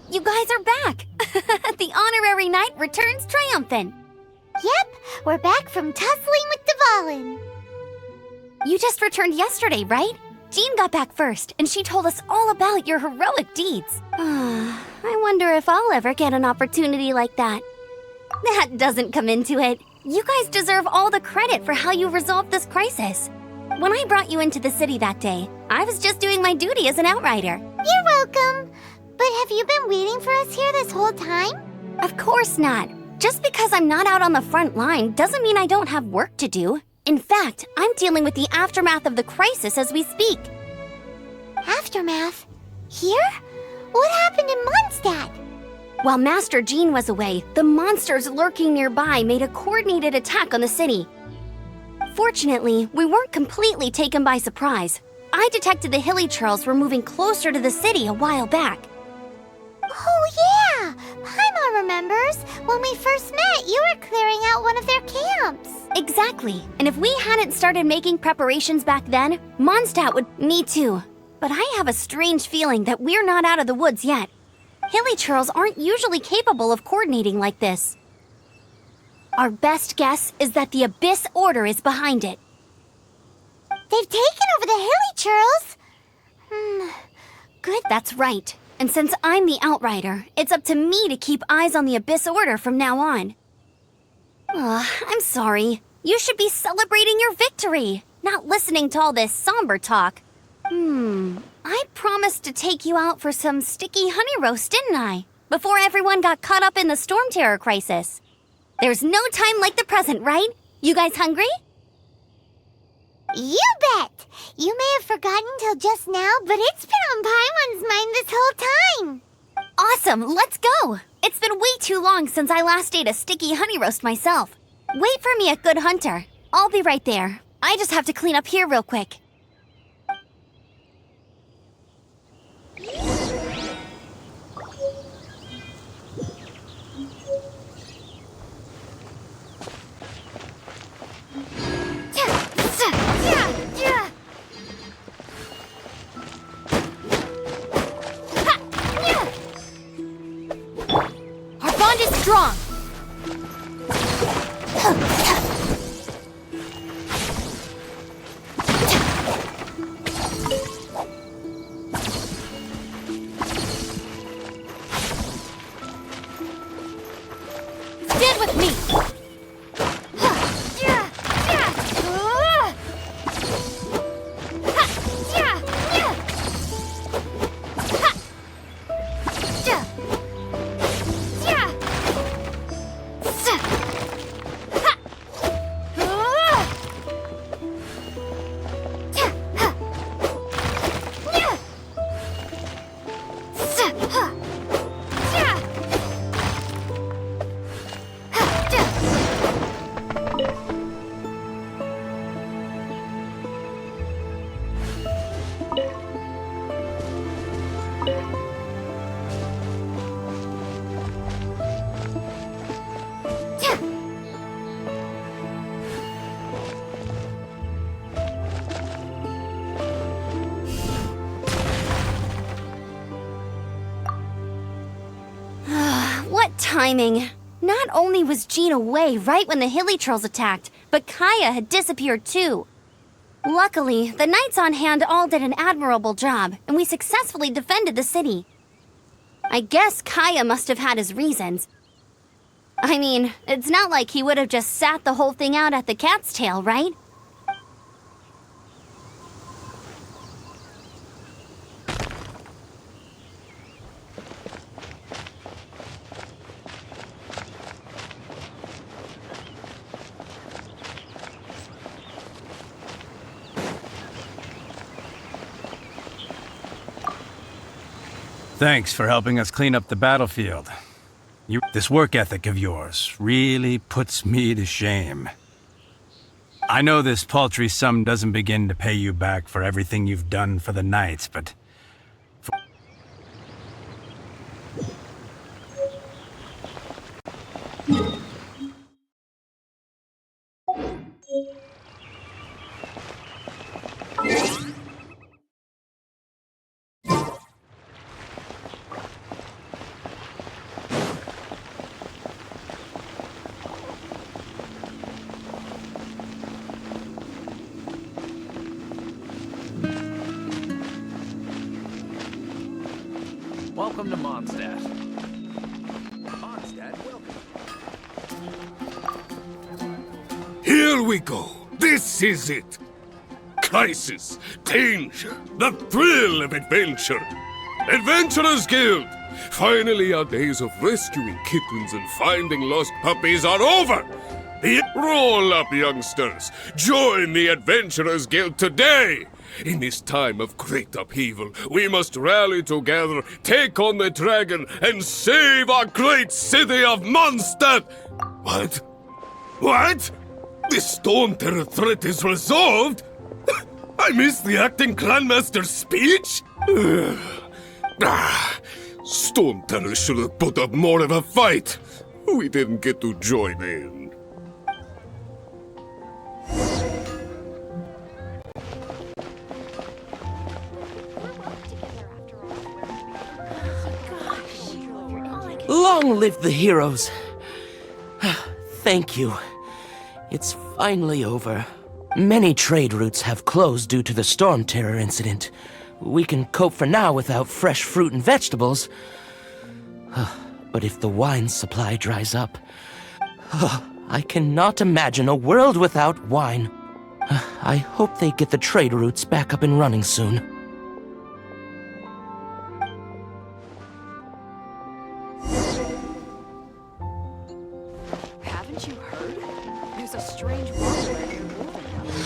You guys are back! The honorary knight returns triumphant! Yep, we're back from tussling with Dvalin. You just returned yesterday, right? Jean got back first, and she told us all about your heroic deeds. I wonder if I'll ever get an opportunity like that. That doesn't come into it. You guys deserve all the credit for how you resolved this crisis. When I brought you into the city that day, I was just doing my duty as an outrider. You're welcome. But have you been waiting for us here this whole time? Of course not. Just because I'm not out on the front line doesn't mean I don't have work to do. In fact, I'm dealing with the aftermath of the crisis as we speak. Aftermath? Here? What happened in Mondstadt? While Master Jean was away, the monsters lurking nearby made a coordinated attack on the city. Fortunately, we weren't completely taken by surprise. I detected the Hilly Churls were moving closer to the city a while back. Oh yeah! Paimon remembers. When we first met, you were clearing out one of their camps. Exactly. And if we hadn't started making preparations back then, Mondstadt would... Me too. But I have a strange feeling that we're not out of the woods yet. Hilly Churls aren't usually capable of coordinating like this. Our best guess is that the Abyss Order is behind it. They've taken over the Hilly Churls? Good. That's right. And since I'm the Outrider, it's up to me to keep eyes on the Abyss Order from now on. I'm sorry. You should be celebrating your victory, not listening to all this somber talk. I promised to take you out for some sticky honey roast, didn't I? Before everyone got caught up in the Storm Terror crisis. There's no time like the present, right? You guys hungry? You bet! You may have forgotten till just now, but it's been on Paimon's mind this whole time. Awesome, let's go! It's been way too long since I last ate a sticky honey roast myself. Wait for me at Good Hunter. I'll be right there. I just have to clean up here real quick. Our bond is strong. Stand with me. What timing! Not only was Jean away right when the Hilly Trolls attacked, but Kaya had disappeared too. Luckily, the knights on hand all did an admirable job, and we successfully defended the city. I guess Kaya must have had his reasons. I mean, it's not like he would have just sat the whole thing out at the cat's tail, right? Thanks for helping us clean up the battlefield. This work ethic of yours really puts me to shame. I know this paltry sum doesn't begin to pay you back for everything you've done for the Knights, but... Welcome to Mondstadt. Mondstadt, welcome. Here we go. This is it. Crisis, danger, the thrill of adventure. Adventurers Guild! Finally, our days of rescuing kittens and finding lost puppies are over! Roll up, youngsters! Join the Adventurers Guild today! In this time of great upheaval, we must rally together, take on the dragon, and save our great city of Mondstadt! What? What? The Storm Terror threat is resolved? I missed the acting Grandmaster's speech? Storm Terror should have put up more of a fight. We didn't get to join in. Long live the heroes! Thank you. It's finally over. Many trade routes have closed due to the Storm Terror incident. We can cope for now without fresh fruit and vegetables. But if the wine supply dries up, I cannot imagine a world without wine. I hope they get the trade routes back up and running soon. Haven't you heard? There's a strange wanderer near Wolverhampton.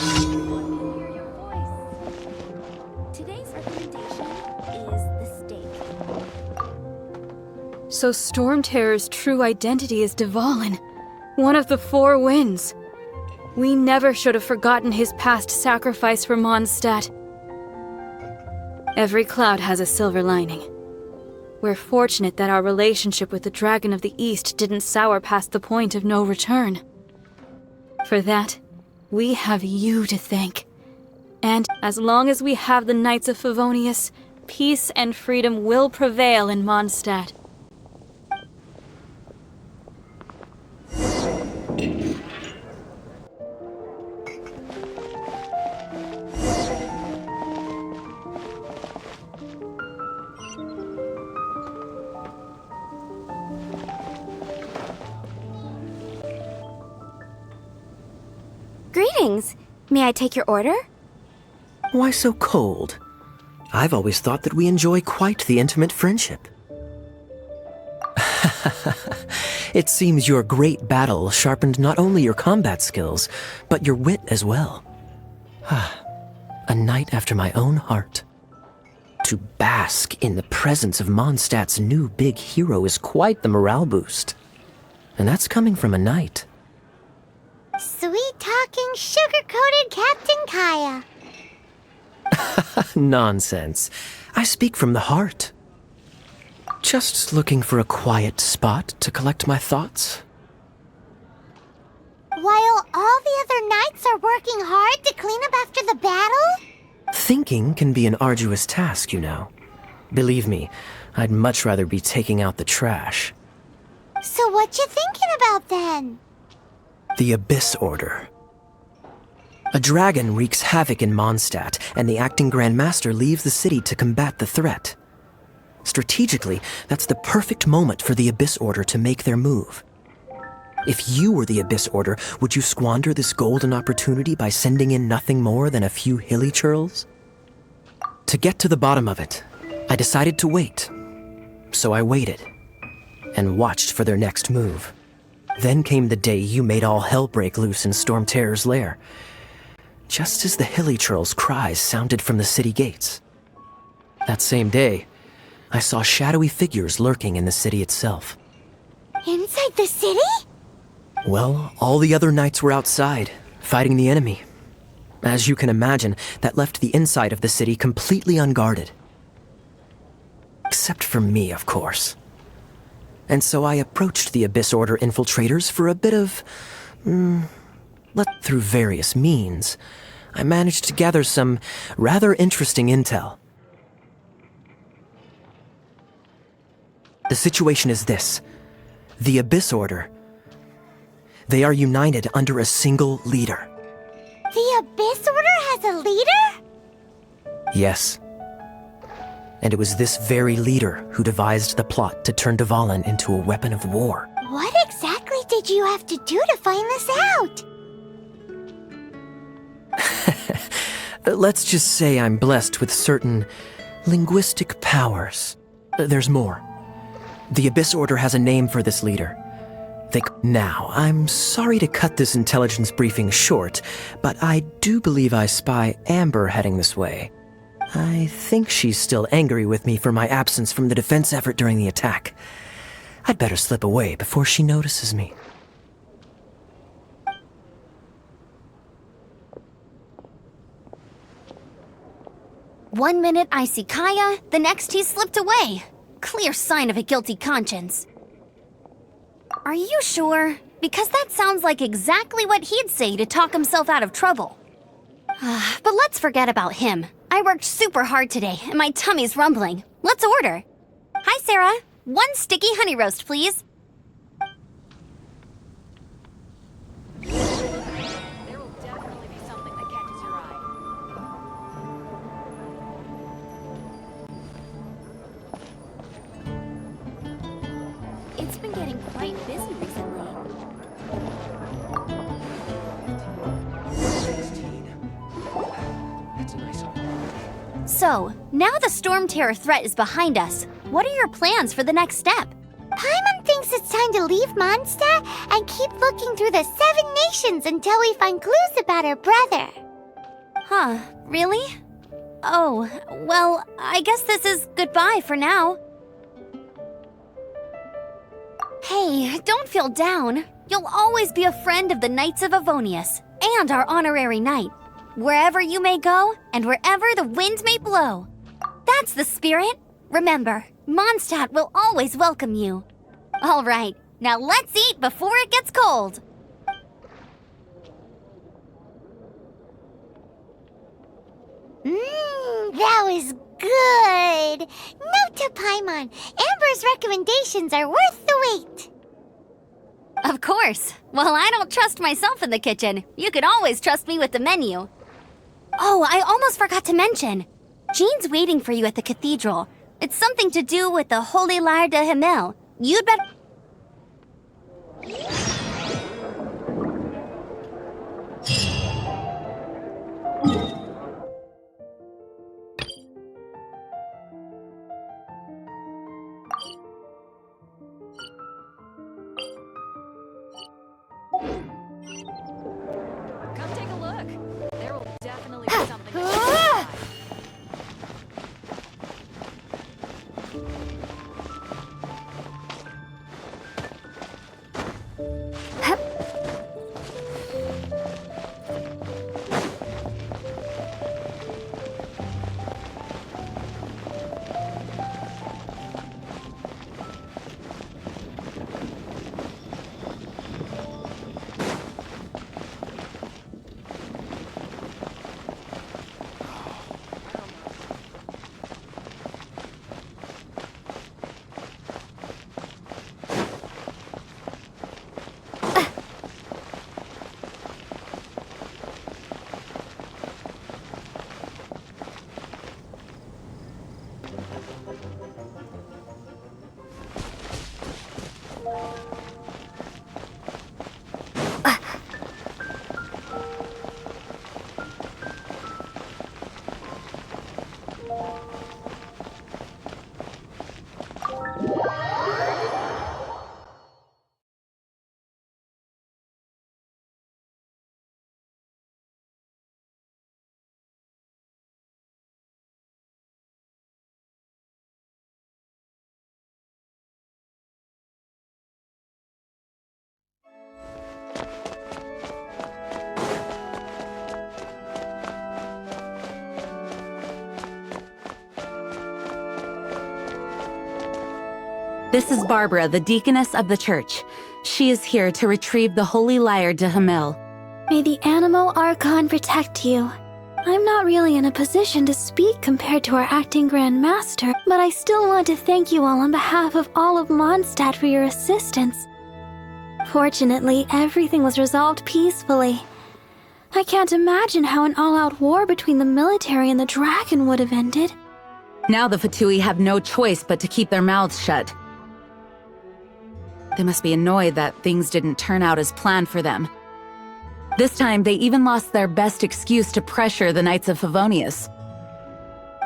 Hear your voice. Today's recommendation is the steak. So Storm Terror's true identity is Dvalin, one of the Four Winds. We never should have forgotten his past sacrifice for Mondstadt. Every cloud has a silver lining. We're fortunate that our relationship with the Dragon of the East didn't sour past the point of no return. For that, we have you to thank. And as long as we have the Knights of Favonius, peace and freedom will prevail in Mondstadt. Greetings. May I take your order? Why so cold? I've always thought that we enjoy quite the intimate friendship. It seems your great battle sharpened not only your combat skills, but your wit as well. A knight after my own heart. To bask in the presence of Mondstadt's new big hero is quite the morale boost. And that's coming from a knight. Sweet-talking, sugar-coated Captain Kaya. Nonsense. I speak from the heart. Just looking for a quiet spot to collect my thoughts. While all the other knights are working hard to clean up after the battle? Thinking can be an arduous task, you know. Believe me, I'd much rather be taking out the trash. So what you thinking about then? The Abyss Order. A dragon wreaks havoc in Mondstadt, and the acting Grandmaster leaves the city to combat the threat. Strategically, that's the perfect moment for the Abyss Order to make their move. If you were the Abyss Order, would you squander this golden opportunity by sending in nothing more than a few hilly churls? To get to the bottom of it, I decided to wait. So I waited, and watched for their next move. Then came the day you made all hell break loose in Storm Terror's lair, just as the hilly churls' cries sounded from the city gates. That same day, I saw shadowy figures lurking in the city itself. Inside the city? Well, all the other knights were outside, fighting the enemy. As you can imagine, that left the inside of the city completely unguarded. Except for me, of course. And so I approached the Abyss Order infiltrators for a bit of... through various means, I managed to gather some rather interesting intel. The situation is this. The Abyss Order. They are united under a single leader. The Abyss Order has a leader? Yes. And it was this very leader who devised the plot to turn Dvalin into a weapon of war. What exactly did you have to do to find this out? Let's just say I'm blessed with certain linguistic powers. There's more. The Abyss Order has a name for this leader. Now, I'm sorry to cut this intelligence briefing short, but I do believe I spy Amber heading this way. I think she's still angry with me for my absence from the defense effort during the attack. I'd better slip away before she notices me. One minute I see Kaya, the next he slipped away. Clear sign of a guilty conscience. Are you sure? Because that sounds like exactly what he'd say to talk himself out of trouble. But let's forget about him. I worked super hard today, and my tummy's rumbling. Let's order. Hi, Sarah. 1 sticky honey roast, please. There will definitely be something that catches your eye. It's been getting quite busy recently. 16. That's a nice one. So, now the Storm Terror threat is behind us. What are your plans for the next step? Paimon thinks it's time to leave Mondstadt and keep looking through the 7 nations until we find clues about her brother. Huh, really? Oh, well, I guess this is goodbye for now. Hey, don't feel down. You'll always be a friend of the Knights of Avonius and our honorary knight. Wherever you may go and wherever the wind may blow. That's the spirit. Remember, Mondstadt will always welcome you. All right, now let's eat before it gets cold. That was good. Note to Paimon, Amber's recommendations are worth the wait. Of course. Well, I don't trust myself in the kitchen. You can always trust me with the menu. Oh, I almost forgot to mention. Jean's waiting for you at the cathedral. It's something to do with the Holy Lyre de Himmel. You'd better... Come take a look. There will definitely be something that catches your eye. This is Barbara, the deaconess of the church. She is here to retrieve the Holy Lyre de Himmel. May the Animo Archon protect you. I'm not really in a position to speak compared to our acting Grand Master, but I still want to thank you all on behalf of all of Mondstadt for your assistance. Fortunately, everything was resolved peacefully. I can't imagine how an all-out war between the military and the dragon would have ended. Now the Fatui have no choice but to keep their mouths shut. They must be annoyed that things didn't turn out as planned for them. This time, they even lost their best excuse to pressure the Knights of Favonius.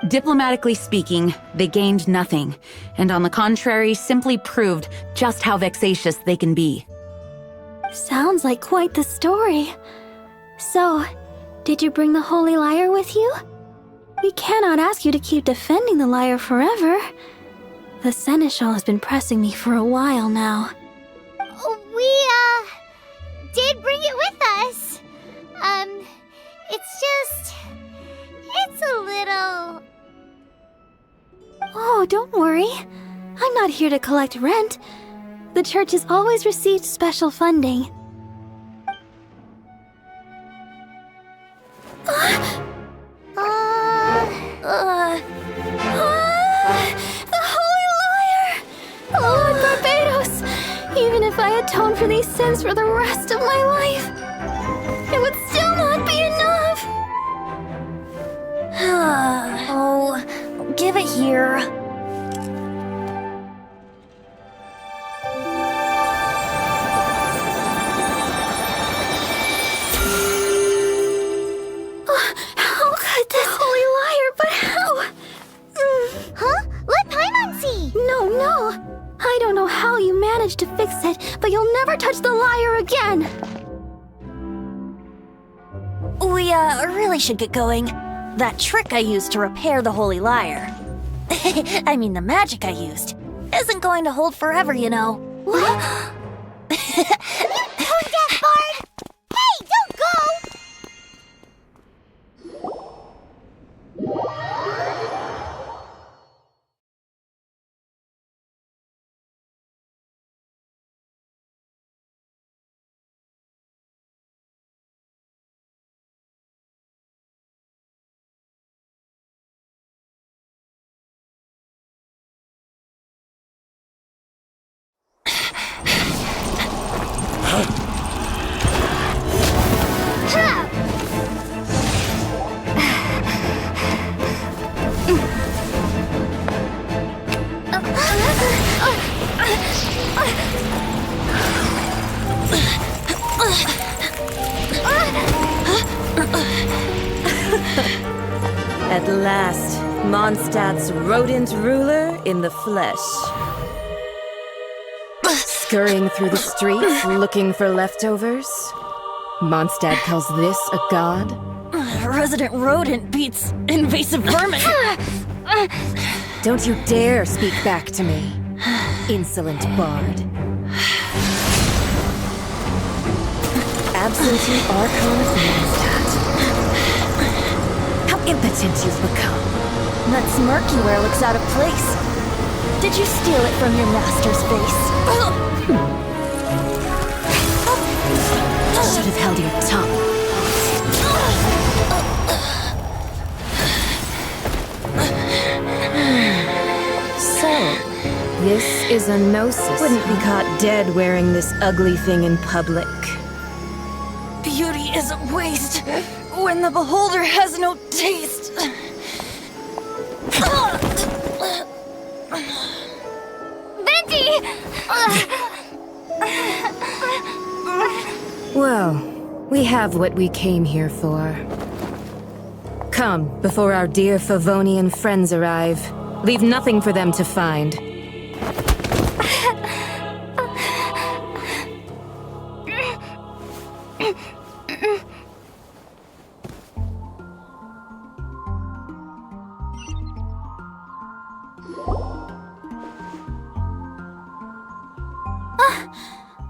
Diplomatically speaking, they gained nothing, and on the contrary, simply proved just how vexatious they can be. Sounds like quite the story. So, did you bring the Holy Lyre with you? We cannot ask you to keep defending the lyre forever. The Seneschal has been pressing me for a while now. We, did bring it with us. It's a little... Oh, don't worry. I'm not here to collect rent. The church has always received special funding. The Holy Lyre! Lord Barbados! Even if I atone for these sins for the rest of my life, it would still not be enough! Oh, give it here. How could this Holy Lyre, but how? Huh? Let Paimon see! No. I don't know how you managed to fix it, but you'll never touch the lyre again! We, really should get going. That trick I used to repair the Holy Lyre. I mean, the magic I used isn't going to hold forever, you know. What? You tone deaf, Bard! Hey, don't go! At last, Mondstadt's rodent ruler in the flesh. Scurrying through the streets looking for leftovers? Mondstadt calls this a god? Resident rodent beats invasive vermin. Don't you dare speak back to me, insolent bard. Absentee Archon of Mondstadt. How impotent you've become. That smirk you wear looks out of place. Did you steal it from your master's face? Should have held your tongue. So, this is a gnosis. Wouldn't be caught dead wearing this ugly thing in public. Beauty isn't waste when the beholder has no taste. Venti! Well, we have what we came here for. Come, before our dear Favonian friends arrive. Leave nothing for them to find.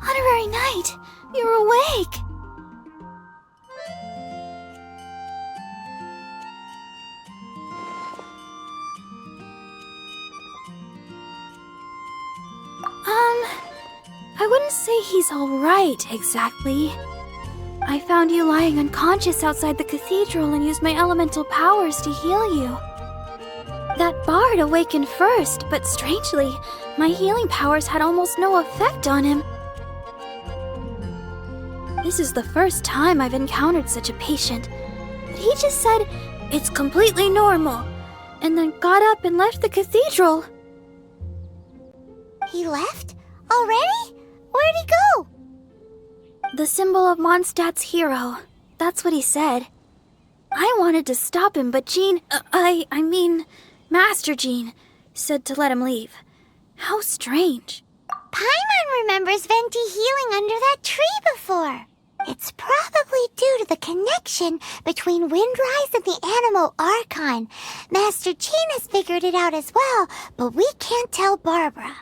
Honorary Knight, you're awake! I wouldn't say he's alright, exactly. I found you lying unconscious outside the cathedral and used my elemental powers to heal you. That bard awakened first, but strangely, my healing powers had almost no effect on him. This is the first time I've encountered such a patient, but he just said it's completely normal, and then got up and left the cathedral. He left? Already? Where'd he go? The symbol of Mondstadt's hero. That's what he said. I wanted to stop him, but Master Jean said to let him leave. How strange. Paimon remembers Venti healing under that tree before. It's probably due to the connection between Windrise and the Animo Archon. Master Jean has figured it out as well, but we can't tell Barbara.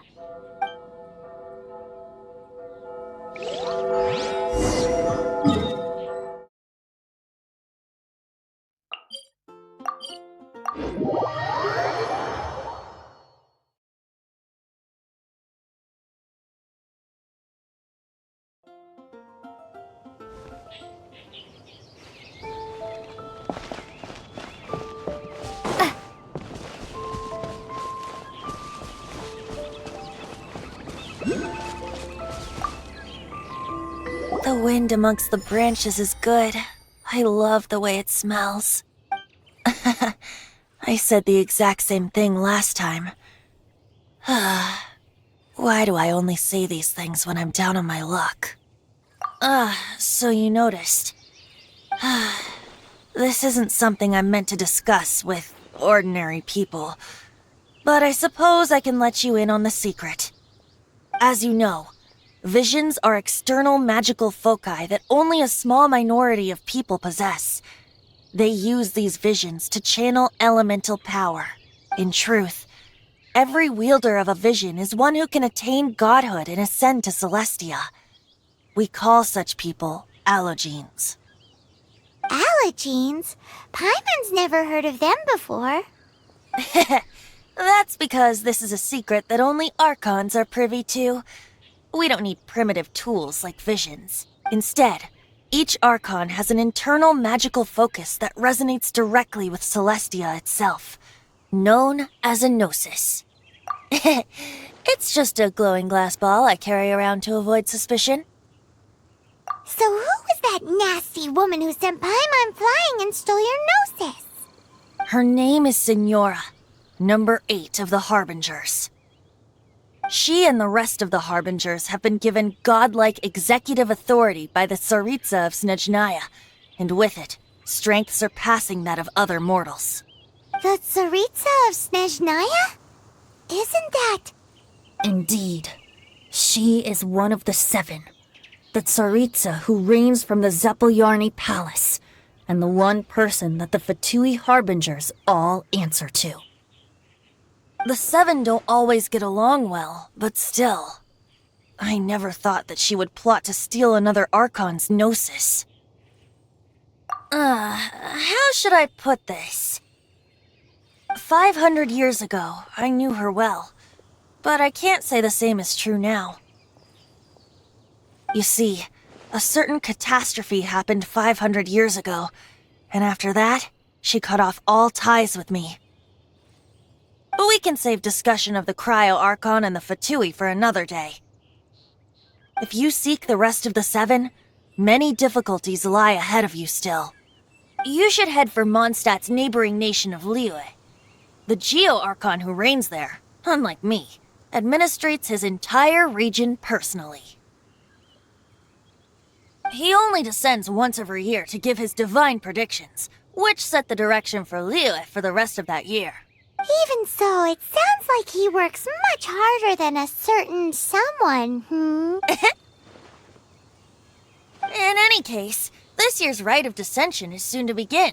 The wind amongst the branches is good. I love the way it smells. I said the exact same thing last time. Why do I only say these things when I'm down on my luck? So you noticed. This isn't something I'm meant to discuss with ordinary people, but I suppose I can let you in on the secret. As you know, visions are external magical foci that only a small minority of people possess. They use these visions to channel elemental power. In truth, every wielder of a vision is one who can attain godhood and ascend to Celestia. We call such people allogenes. Allogenes? Paimon's never heard of them before. That's because this is a secret that only Archons are privy to. We don't need primitive tools like visions. Instead, each Archon has an internal magical focus that resonates directly with Celestia itself, known as a gnosis. It's just a glowing glass ball I carry around to avoid suspicion. So who was that nasty woman who sent Paimon flying and stole your gnosis? Her name is Signora, number 8 of the Harbingers. She and the rest of the Harbingers have been given godlike executive authority by the Tsaritsa of Snezhnaya, and with it, strength surpassing that of other mortals. The Tsaritsa of Snezhnaya? Isn't that... Indeed. She is one of the 7. The Tsaritsa who reigns from the Zeppeljárny Palace, and the one person that the Fatui Harbingers all answer to. The 7 don't always get along well, but still. I never thought that she would plot to steal another Archon's gnosis. How should I put this? 500 years ago, I knew her well, but I can't say the same is true now. You see, a certain catastrophe happened 500 years ago, and after that, she cut off all ties with me. But we can save discussion of the Cryo-Archon and the Fatui for another day. If you seek the rest of the 7, many difficulties lie ahead of you still. You should head for Mondstadt's neighboring nation of Liyue. The Geo-Archon who reigns there, unlike me, administrates his entire region personally. He only descends once every year to give his divine predictions, which set the direction for Liyue for the rest of that year. Even so, it sounds like he works much harder than a certain someone, In any case, this year's Rite of Descension is soon to begin.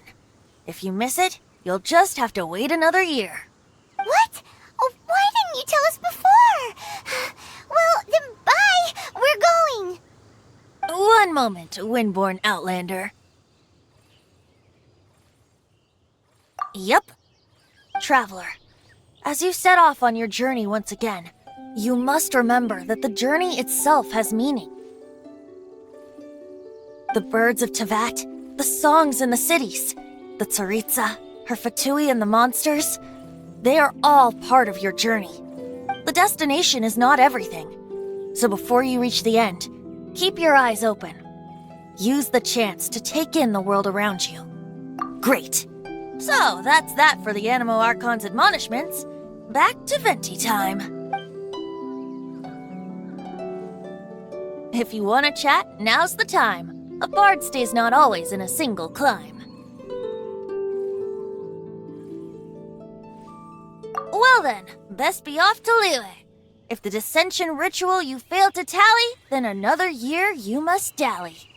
If you miss it, you'll just have to wait another year. What? Oh, why didn't you tell us before? Well, then bye! We're going! One moment, Windborn Outlander. Yep. Traveler, as you set off on your journey once again, you must remember that the journey itself has meaning. The birds of Tevat, the songs in the cities, the Tsaritsa, her Fatui and the monsters, they are all part of your journey. The destination is not everything, so before you reach the end, keep your eyes open. Use the chance to take in the world around you. Great. So, that's that for the Animo Archon's admonishments. Back to Venti time. If you want to chat, now's the time. A bard stays not always in a single clime. Well then, best be off to Liyue. If the dissension ritual you failed to tally, then another year you must dally.